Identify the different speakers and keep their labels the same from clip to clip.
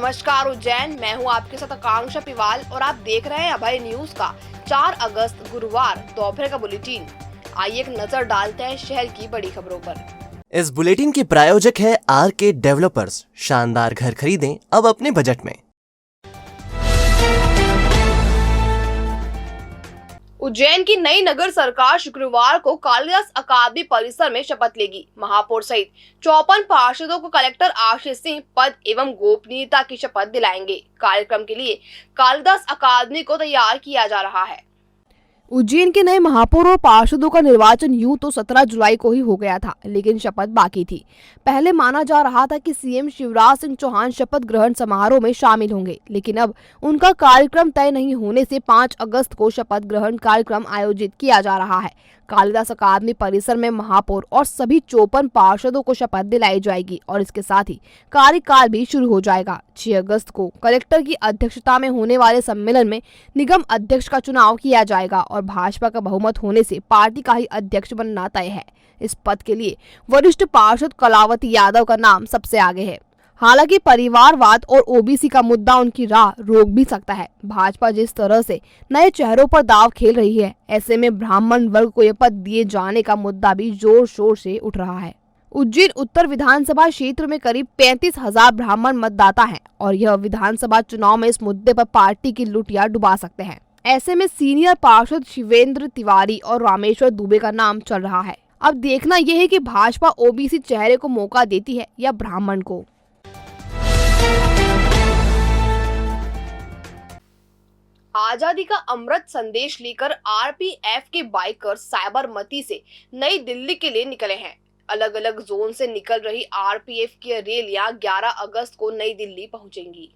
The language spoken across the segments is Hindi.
Speaker 1: नमस्कार उज्जैन, मैं हूं आपके साथ आकांक्षा पिवाल और आप देख रहे हैं अभय न्यूज का 4 अगस्त गुरुवार दोपहर का बुलेटिन। आइए एक नजर डालते हैं शहर की बड़ी खबरों पर।
Speaker 2: इस बुलेटिन के प्रायोजक है आरके डेवलपर्स। शानदार घर खरीदें अब अपने बजट में।
Speaker 1: उज्जैन की नई नगर सरकार शुक्रवार को कालिदास अकादमी परिसर में शपथ लेगी। महापौर सहित 54 पार्षदों को कलेक्टर आशीष सिंह पद एवं गोपनीयता की शपथ दिलाएंगे। कार्यक्रम के लिए कालिदास अकादमी को तैयार किया जा रहा है।
Speaker 3: उज्जैन के नए महापौर और पार्षदों का निर्वाचन यूं तो 17 जुलाई को ही हो गया था, लेकिन शपथ बाकी थी। पहले माना जा रहा था कि सीएम शिवराज सिंह चौहान शपथ ग्रहण समारोह में शामिल होंगे, लेकिन अब उनका कार्यक्रम तय नहीं होने से 5 अगस्त को शपथ ग्रहण कार्यक्रम आयोजित किया जा रहा है। कालिदास अकादमी परिसर में महापौर और सभी 54 पार्षदों को शपथ दिलाई जाएगी और इसके साथ ही कार्यकाल भी शुरू हो जाएगा। 6 अगस्त को कलेक्टर की अध्यक्षता में होने वाले सम्मेलन में निगम अध्यक्ष का चुनाव किया जाएगा और भाजपा का बहुमत होने से पार्टी का ही अध्यक्ष बनना तय है। इस पद के लिए वरिष्ठ पार्षद कलावती यादव का नाम सबसे आगे है। हालांकि परिवारवाद और ओबीसी का मुद्दा उनकी राह रोक भी सकता है। भाजपा जिस तरह से नए चेहरों पर दांव खेल रही है, ऐसे में ब्राह्मण वर्ग को यह पद दिए जाने का मुद्दा भी जोर शोर से उठ रहा है। उज्जैन उत्तर विधानसभा क्षेत्र में करीब 35,000 ब्राह्मण मतदाता हैं और यह विधानसभा चुनाव में इस मुद्दे पर पार्टी की लुटिया डुबा सकते हैं। ऐसे में सीनियर पार्षद शिवेंद्र तिवारी और रामेश्वर दुबे का नाम चल रहा है। अब देखना यह है कि भाजपा ओबीसी चेहरे को मौका देती है या ब्राह्मण को।
Speaker 1: आजादी का अमृत संदेश लेकर आरपीएफ के बाइकर्स साबरमती से नई दिल्ली के लिए निकले हैं। अलग अलग जोन से निकल रही आरपीएफ की रैलियां 11 अगस्त को नई दिल्ली पहुंचेंगी।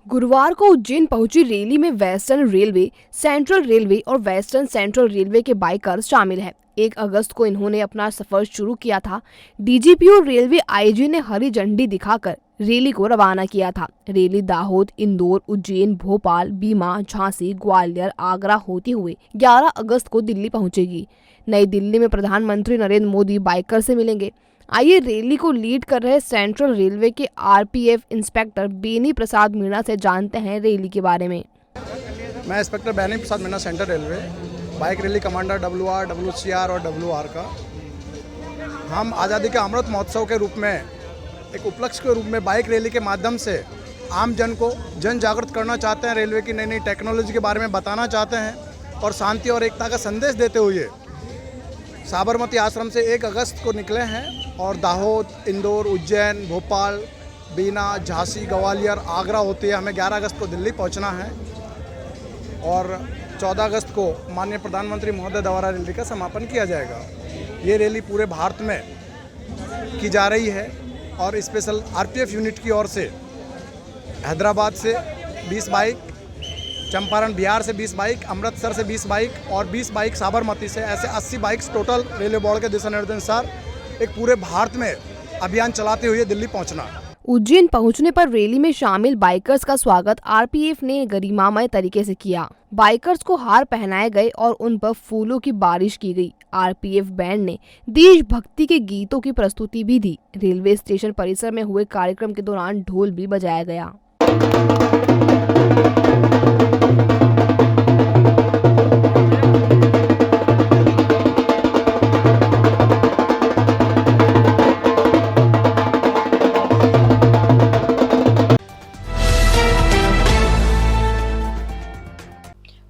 Speaker 3: गुरुवार को उज्जैन पहुंची रैली में वेस्टर्न रेलवे, सेंट्रल रेलवे और वेस्टर्न सेंट्रल रेलवे के बाइकर्स शामिल हैं। 1 अगस्त को इन्होंने अपना सफर शुरू किया था। डीजीपी और रेलवे आईजी ने हरी झंडी दिखाकर रैली को रवाना किया था। रैली दाहोद, इंदौर, उज्जैन, भोपाल, बीमा, झांसी, ग्वालियर, आगरा होते हुए 11 अगस्त को दिल्ली पहुंचेगी। नई दिल्ली में प्रधानमंत्री नरेंद्र मोदी बाइकर से मिलेंगे। आइए रैली को लीड कर रहे सेंट्रल रेलवे के आरपीएफ इंस्पेक्टर बेनी प्रसाद मीणा से जानते हैं रैली के बारे में।
Speaker 4: मैं inspector Beni Prasad Meena, central railway, bike rally commander WR, WCR और WR का। हम आज़ादी के अमृत महोत्सव के रूप में एक उपलक्ष्य के रूप में बाइक रैली के माध्यम से आम जन को जन जागृत करना चाहते हैं। रेलवे की नई नई टेक्नोलॉजी के बारे में बताना चाहते हैं और शांति और एकता का संदेश देते हुए साबरमती आश्रम से 1 अगस्त को निकले हैं और दाहोद, इंदौर, उज्जैन, भोपाल, बीना, झांसी, ग्वालियर, आगरा होती है हमें 11 अगस्त को दिल्ली पहुंचना है और 14 अगस्त को माननीय प्रधानमंत्री महोदय द्वारा रैली का समापन किया जाएगा। ये रैली पूरे भारत में की जा रही है और स्पेशल आरपीएफ यूनिट की ओर से हैदराबाद से 20 बाइक, चंपारण बिहार से 20 बाइक, अमृतसर से 20 बाइक और 20 बाइक साबरमती से, ऐसे 80 बाइक्स टोटल रेलवे बोर्ड के दिशा निर्देशानुसार एक पूरे भारत में अभियान चलाते हुए दिल्ली पहुंचना।
Speaker 3: उज्जैन पहुंचने पर रैली में शामिल बाइकर्स का स्वागत आरपीएफ ने गरिमामय तरीके से किया। बाइकर्स को हार पहनाए गए और उन पर फूलों की बारिश की गई। आरपीएफ बैंड ने देशभक्ति के गीतों की प्रस्तुति भी दी। रेलवे स्टेशन परिसर में हुए कार्यक्रम के दौरान ढोल भी बजाया गया।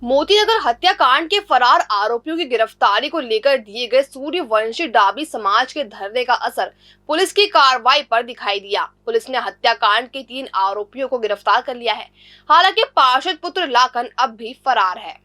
Speaker 1: मोतीनगर हत्याकांड के फरार आरोपियों की गिरफ्तारी को लेकर दिए गए सूर्यवंशी डाबी समाज के धरने का असर पुलिस की कार्रवाई पर दिखाई दिया। पुलिस ने हत्याकांड के 3 आरोपियों को गिरफ्तार कर लिया है। हालांकि पार्षद पुत्र लाखन अब भी फरार है।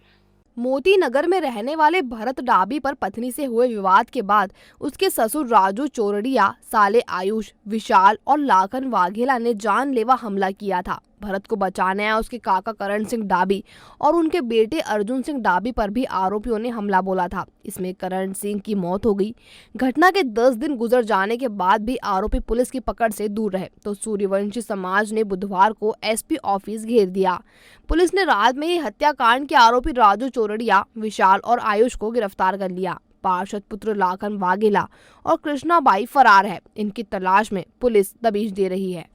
Speaker 3: मोतीनगर में रहने वाले भरत डाबी पर पत्नी से हुए विवाद के बाद उसके ससुर राजू चोरडिया, साले आयुष, विशाल और लाखन वाघेला ने जानलेवा हमला किया था। भरत को बचाने आए उसके काका करण सिंह डाबी और उनके बेटे अर्जुन सिंह डाबी पर भी आरोपियों ने हमला बोला था। इसमें करण सिंह की मौत हो गई। घटना के 10 दिन गुजर जाने के बाद भी आरोपी पुलिस की पकड़ से दूर रहे तो सूर्यवंशी समाज ने बुधवार को एसपी ऑफिस घेर दिया। पुलिस ने रात में ही हत्याकांड के आरोपी राजू चोरडिया, विशाल और आयुष को गिरफ्तार कर लिया। पार्षद पुत्र लाखन वाघेला और कृष्णाबाई फरार है। इनकी तलाश में पुलिस दबिश दे रही है।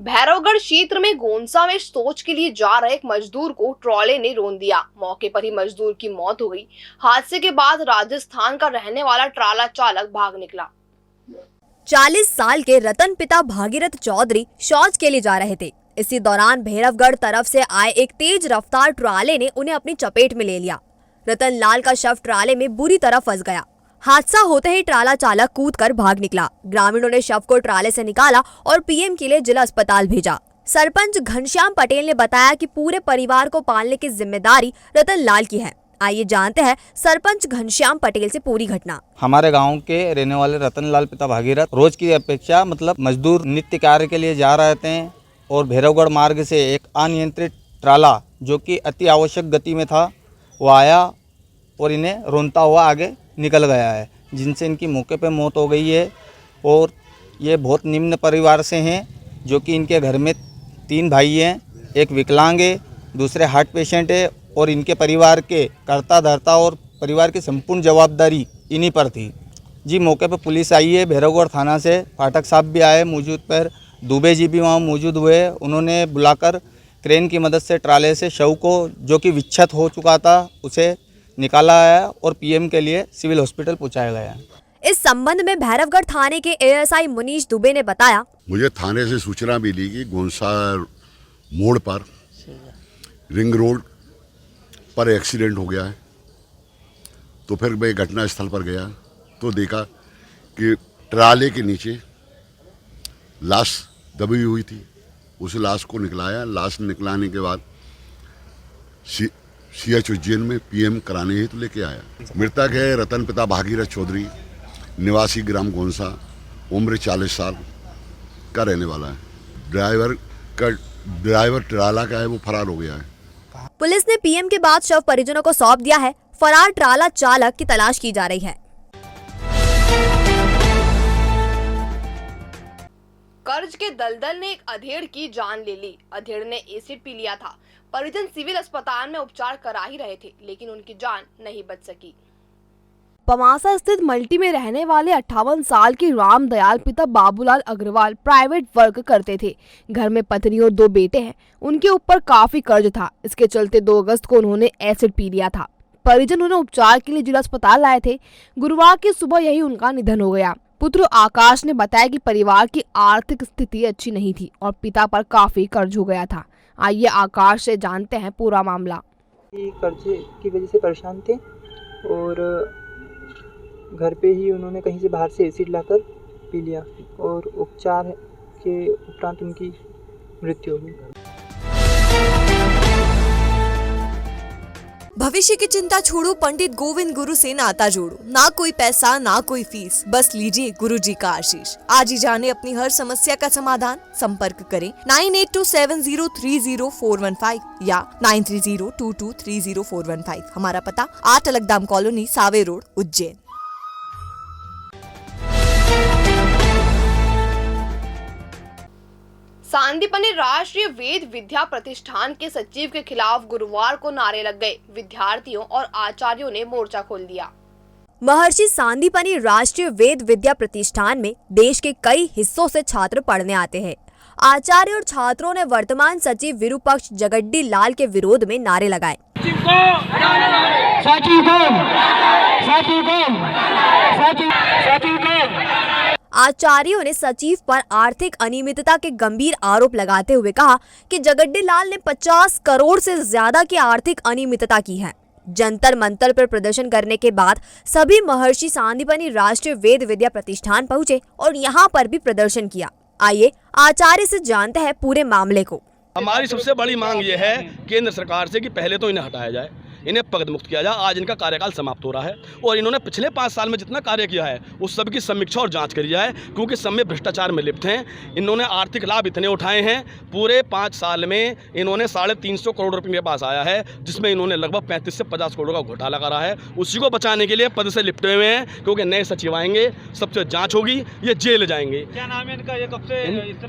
Speaker 1: भैरवगढ़ क्षेत्र में गोंसा में सोच के लिए जा रहे एक मजदूर को ट्रॉले ने रौंद दिया। मौके पर ही मजदूर की मौत हो गई। हादसे के बाद राजस्थान का रहने वाला ट्राला चालक भाग निकला।
Speaker 5: 40 साल के रतन पिता भागीरथ चौधरी शौच के लिए जा रहे थे। इसी दौरान भैरवगढ़ तरफ से आए एक तेज रफ्तार ट्राले ने उन्हें अपनी चपेट में ले लिया। रतन लाल का शव ट्राले में बुरी तरह फंस गया। हादसा होते ही ट्राला चालक कूदकर भाग निकला। ग्रामीणों ने शव को ट्राले से निकाला और पीएम के लिए जिला अस्पताल भेजा। सरपंच घनश्याम पटेल ने बताया कि पूरे परिवार को पालने की जिम्मेदारी रतन लाल की है। आइए जानते हैं सरपंच घनश्याम पटेल से पूरी घटना।
Speaker 6: हमारे गांव के रहने वाले रतन लाल पिता भागीरथ रोज की अपेक्षा मजदूर नित्य कार्य के लिए जा रहे थे और भैरवगढ़ मार्ग से एक अनियंत्रित ट्राला जो कि अति आवश्यक गति में था वो आया और इन्हें रौंदता हुआ आगे निकल गया है, जिनसे इनकी मौके पे मौत हो गई है। और ये बहुत निम्न परिवार से हैं, जो कि इनके घर में 3 भाई हैं, एक विकलांग है, दूसरे हार्ट पेशेंट है और इनके परिवार के कर्ता धर्ता और परिवार की संपूर्ण जवाबदारी इन्हीं पर थी। जी मौके पर पुलिस आई है, भैरवगढ़ थाना से पाठक साहब भी आए मौजूद पर, दुबे जी भी वहाँ मौजूद हुए। उन्होंने बुलाकर क्रेन की मदद से ट्राले से शव को जो कि विच्छेद हो चुका था उसे निकाला है और पीएम के लिए सिविल हॉस्पिटल पहुंचाया गया है।
Speaker 5: इस संबंध में भैरवगढ़ थाने के एएसआई मुनीश दुबे ने बताया,
Speaker 7: मुझे थाने से सूचना मिली कि गोंसा मोड़ पर रिंग रोड पर एक्सीडेंट हो गया है। तो फिर मैं घटना स्थल पर गया तो देखा कि ट्राले के नीचे लाश दबी हुई थी। उस लाश को निकलाया। लाश निकलाने के बाद CH उज्जैन में PM कराने हेतु लेके आया। मृतक है रतन पिता भागीरथ चौधरी, निवासी ग्राम गोंसा, उम्र 40 साल का रहने वाला है। ड्राइवर ट्राला का है, वो फरार हो गया है।
Speaker 5: पुलिस ने पीएम के बाद शव परिजनों को सौंप दिया है। फरार ट्राला चालक की तलाश की जा रही है।
Speaker 1: कर्ज के दलदल ने एक अधेड़ की जान ले ली। अधेड़ ने एसिड पी लिया था। परिजन सिविल अस्पताल में उपचार करा ही रहे थे, लेकिन उनकी जान नहीं बच सकी।
Speaker 3: पमासा स्थित मल्टी में रहने वाले 58 साल के रामदयाल पिता बाबूलाल अग्रवाल प्राइवेट वर्क करते थे। घर में पत्नी और 2 बेटे हैं। उनके ऊपर काफी कर्ज था। इसके चलते 2 अगस्त को उन्होंने एसिड पी लिया था। परिजन उन्हें उपचार के लिए जिला अस्पताल लाए थे। गुरुवार की सुबह यही उनका निधन हो गया। पुत्र आकाश ने बताया कि परिवार की आर्थिक स्थिति अच्छी नहीं थी और पिता पर काफी कर्ज हो गया था। आइए आकाश से जानते हैं पूरा मामला।
Speaker 8: कर्ज की वजह से परेशान थे और घर पे ही उन्होंने कहीं से बाहर से एसिड लाकर पी लिया और उपचार के उपरांत उनकी मृत्यु हो गई।
Speaker 5: भविष्य की चिंता छोड़ो, पंडित गोविंद गुरु से नाता जोड़ो। ना कोई पैसा ना कोई फीस, बस लीजिए गुरु जी का आशीष। आज ही जाने अपनी हर समस्या का समाधान। संपर्क करें 9827030415 या 9302230415। हमारा पता 8 अलगदाम कॉलोनी, सावे रोड, उज्जैन।
Speaker 1: सांदीपनि राष्ट्रीय वेद विद्या प्रतिष्ठान के सचिव के खिलाफ गुरुवार को नारे लग गए। विद्यार्थियों और आचार्यों ने मोर्चा खोल दिया।
Speaker 5: महर्षि सांदीपनि राष्ट्रीय वेद विद्या प्रतिष्ठान में देश के कई हिस्सों से छात्र पढ़ने आते हैं। आचार्य और छात्रों ने वर्तमान सचिव विरूपक्ष जगड्डी लाल के विरोध में नारे लगाए। आचार्यों ने सचिव पर आर्थिक अनियमितता के गंभीर आरोप लगाते हुए कहा कि जगड्डी लाल ने 50 करोड़ से ज्यादा की आर्थिक अनियमितता की है। जंतर मंतर पर प्रदर्शन करने के बाद सभी महर्षि सांदीपनि राष्ट्रीय वेद विद्या प्रतिष्ठान पहुंचे और यहां पर भी प्रदर्शन किया। आइए आचार्य से जानते हैं पूरे मामले को।
Speaker 9: हमारी सबसे बड़ी मांग ये है केंद्र सरकार से कि पहले तो इन्हें हटाया जाए, इन्हें पद मुक्त किया जाए। आज इनका कार्यकाल समाप्त हो रहा है और इन्होंने पिछले 5 साल में जितना कार्य किया है उस सब की समीक्षा और जांच करी जाए, क्योंकि सब में भ्रष्टाचार में लिप्त हैं। इन्होंने आर्थिक लाभ इतने उठाए हैं, पूरे 5 साल में इन्होंने 350 करोड़ रुपये के पास आया है, जिसमें इन्होंने लगभग 35 से 50 करोड़ का घोटाला करा है। उसी को बचाने के लिए पद से लिपटे हुए हैं, क्योंकि नए सचिव आएंगे, सबसे जाँच होगी, ये जेल जाएंगे।
Speaker 10: क्या नाम है इनका? ये कब से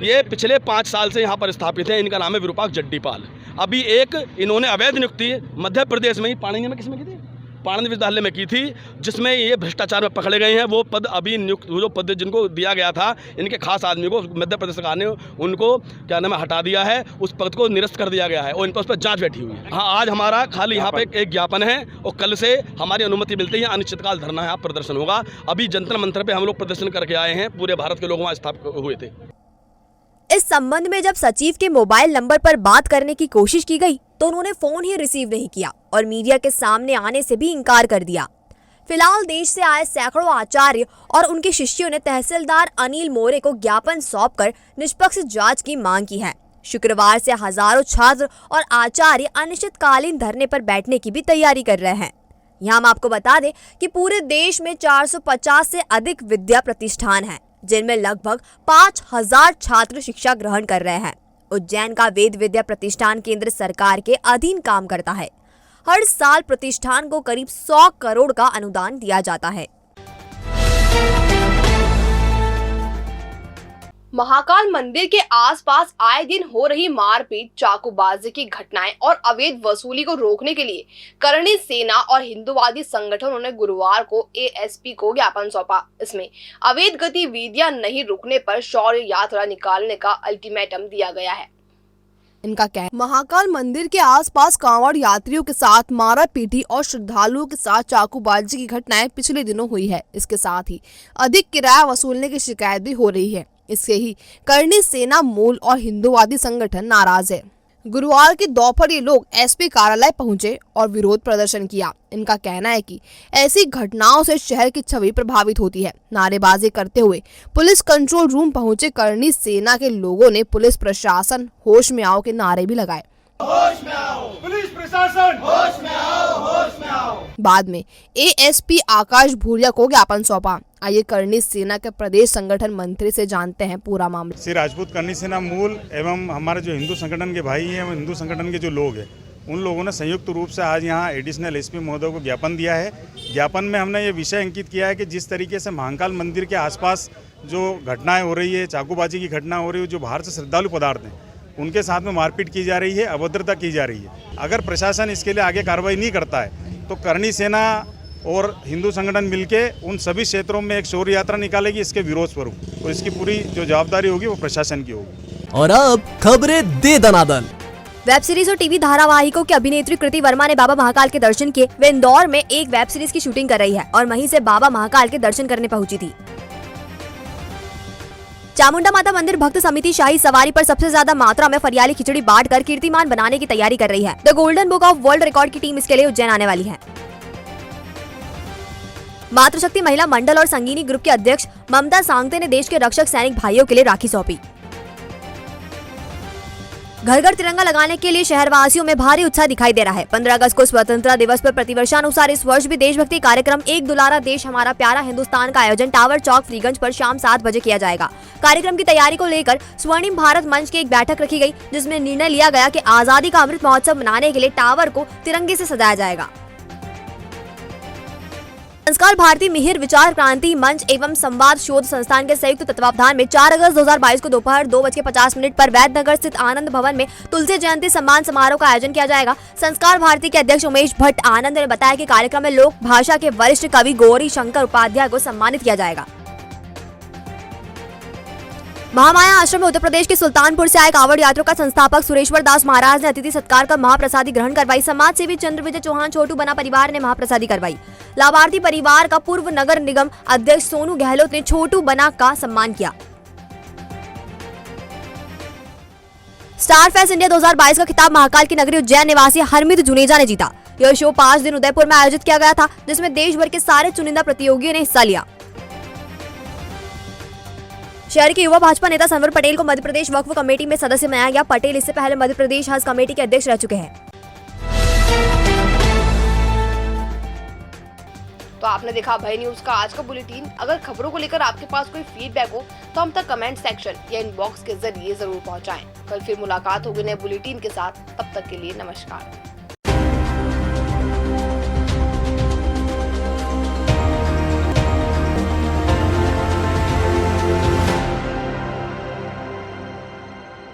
Speaker 9: ये पिछले 5 साल से यहाँ पर स्थापित है। इनका नाम है विरूपाक्ष जड्डीपाल। अभी एक इन्होंने अवैध नियुक्ति मध्य प्रदेश में ही पाणिनी में किसमें की थी? पाणिनि विद्यालय में की थी, जिसमें ये भ्रष्टाचार में पकड़े गए हैं। वो पद अभी नियुक्त, जो पद जिनको दिया गया था, इनके खास आदमी को मध्य प्रदेश सरकार ने उनको क्या नाम है हटा दिया है, उस पद को निरस्त कर दिया गया है और इन पर उस पर जाँच बैठी हुई है। हाँ, आज हमारा खाली यहाँ पे एक ज्ञापन है और कल से हमारी अनुमति मिलती है, अनिश्चितकाल धरना है, प्रदर्शन होगा। अभी जंतर मंतर पे हम लोग प्रदर्शन करके आए हैं, पूरे भारत के लोग वहाँ स्थापित हुए थे।
Speaker 5: इस संबंध में जब सचिव के मोबाइल नंबर पर बात करने की कोशिश की गई तो उन्होंने फोन ही रिसीव नहीं किया और मीडिया के सामने आने से भी इनकार कर दिया। फिलहाल देश से आए सैकड़ों आचार्य और उनके शिष्यों ने तहसीलदार अनिल मोरे को ज्ञापन सौंपकर निष्पक्ष जांच की मांग की है। शुक्रवार से हजारों छात्र और आचार्य अनिश्चितकालीन धरने पर बैठने की भी तैयारी कर रहे हैं। यहाँ हम आपको बता दें कि पूरे देश में 450 से अधिक विद्या प्रतिष्ठान हैं, जिनमें लगभग 5000 छात्र शिक्षा ग्रहण कर रहे हैं। उज्जैन का वेद विद्या प्रतिष्ठान केंद्र सरकार के अधीन काम करता है। हर साल प्रतिष्ठान को करीब 100 करोड़ का अनुदान दिया जाता है।
Speaker 1: महाकाल मंदिर के आसपास आए दिन हो रही मारपीट, चाकूबाजी की घटनाएं और अवैध वसूली को रोकने के लिए करणी सेना और हिंदुवादी संगठनों ने गुरुवार को एएसपी को ज्ञापन सौंपा। इसमें अवैध गतिविधियां नहीं रुकने पर शौर्य यात्रा निकालने का अल्टीमेटम दिया गया है।
Speaker 3: इनका कहना, महाकाल मंदिर के आसपास कांवड़ यात्रियों के साथ मारापीटी और श्रद्धालुओं के साथ चाकूबाजी की घटनाएं पिछले दिनों हुई है। इसके साथ ही अधिक किराया वसूलने की शिकायत भी हो रही है। इससे ही करणी सेना, मूल और हिंदुवादी संगठन नाराज है। गुरुवार की दोपहर ये लोग एसपी कार्यालय पहुंचे और विरोध प्रदर्शन किया। इनका कहना है कि ऐसी घटनाओं से शहर की छवि प्रभावित होती है। नारेबाजी करते हुए पुलिस कंट्रोल रूम पहुंचे करणी सेना के लोगों ने पुलिस प्रशासन होश में आओ के नारे भी लगाए।
Speaker 10: होश में आओ, पुलिस प्रशासन होश में आओ, होश में आओ।
Speaker 3: बाद में एएसपी आकाश भूरिया को ज्ञापन सौंपा। आइए करणी सेना के प्रदेश संगठन मंत्री से जानते हैं पूरा मामला।
Speaker 11: श्री राजपूत करणी सेना मूल एवं हमारे जो हिंदू संगठन के भाई हैं, हिंदू संगठन के जो लोग हैं, उन लोगों ने संयुक्त रूप से आज यहाँ एडिशनल एसपी महोदय को ज्ञापन दिया है। ज्ञापन में हमने ये विषय अंकित किया है कि जिस तरीके से महाकाल मंदिर के आसपास जो घटनाएं हो रही है, चाकूबाजी की घटना हो रही है, जो बाहर से श्रद्धालु पदार्थ हैं उनके साथ में मारपीट की जा रही है, अभद्रता की जा रही है। अगर प्रशासन इसके लिए आगे कार्रवाई नहीं करता है तो करणी सेना और हिंदू संगठन मिलके उन सभी क्षेत्रों में एक शौर्य यात्रा निकालेगी इसके विरोध स्वरूप, और इसकी पूरी जो जवाबदारी होगी वो प्रशासन की होगी।
Speaker 2: और अब खबरें दे दनादन।
Speaker 5: वेब सीरीज और टीवी धारावाहिकों की अभिनेत्री कृति वर्मा ने बाबा महाकाल के दर्शन किए। वे इंदौर में एक वेब सीरीज की शूटिंग कर रही है और वहीं से बाबा महाकाल के दर्शन करने पहुंची थी। चामुंडा माता मंदिर भक्त समिति शाही सवारी पर सबसे ज्यादा मात्रा में फरियाली खिचड़ी बांटकर कीर्तिमान बनाने की तैयारी कर रही है। The golden book of world record की टीम इसके लिए उज्जैन आने वाली है। मातृशक्ति महिला मंडल और संगीनी ग्रुप के अध्यक्ष ममता सांगते ने देश के रक्षक सैनिक भाइयों के लिए राखी सौंपी। घर घर तिरंगा लगाने के लिए शहरवासियों में भारी उत्साह दिखाई दे रहा है। 15 अगस्त को स्वतंत्रता दिवस पर प्रतिवर्षानुसार इस वर्ष भी देशभक्ति कार्यक्रम एक दुलारा देश हमारा प्यारा हिंदुस्तान का आयोजन टावर चौक फ्रीगंज पर शाम 7 बजे किया जाएगा। कार्यक्रम की तैयारी को लेकर स्वर्णिम भारत मंच की एक बैठक रखी गई, जिसमें निर्णय लिया गया कि आजादी का अमृत महोत्सव मनाने के लिए टावर को तिरंगे से सजाया जाएगा। संस्कार भारती मिहिर विचार क्रांति मंच एवं संवाद शोध संस्थान के संयुक्त तत्वावधान में 4 अगस्त 2022 को दोपहर 2:50 पर वैद्यनगर स्थित आनंद भवन में तुलसी जयंती सम्मान समारोह का आयोजन किया जाएगा। संस्कार भारती के अध्यक्ष उमेश भट्ट आनंद ने बताया कि कार्यक्रम में लोक भाषा के वरिष्ठ कवि गौरी शंकर उपाध्याय को सम्मानित किया जाएगा। महामाया आश्रम में उत्तर प्रदेश के सुल्तानपुर से आए कांवड़ यात्रियों का संस्थापक सुरेश्वर दास महाराज ने अतिथि सत्कार कर महाप्रसादी ग्रहण करवाई। समाज सेवी चंद्र विजय चौहान छोटू बना परिवार ने महाप्रसादी करवाई। लाभार्थी परिवार का पूर्व नगर निगम अध्यक्ष सोनू गहलोत ने छोटू बना का सम्मान किया। स्टार फेस्ट इंडिया 2022 का खिताब महाकाल की नगरी उज्जैन निवासी हरमित जुनेजा ने जीता। यह शो 5 दिन उदयपुर में आयोजित किया गया था, जिसमें देश भर के सारे चुनिंदा प्रतियोगियों ने हिस्सा लिया। शहर के युवा भाजपा नेता सनवर पटेल को मध्य प्रदेश वक्फ कमेटी में सदस्य बनाया गया। पटेल इससे पहले मध्य प्रदेश हज कमेटी के अध्यक्ष रह चुके हैं।
Speaker 1: तो आपने देखा भय न्यूज का आज का बुलेटिन। अगर खबरों को लेकर आपके पास कोई फीडबैक हो तो हम तक कमेंट सेक्शन या इनबॉक्स के जरिए जरूर पहुंचाएं। कल फिर मुलाकात होगी नए बुलेटिन के साथ। तब तक के लिए नमस्कार।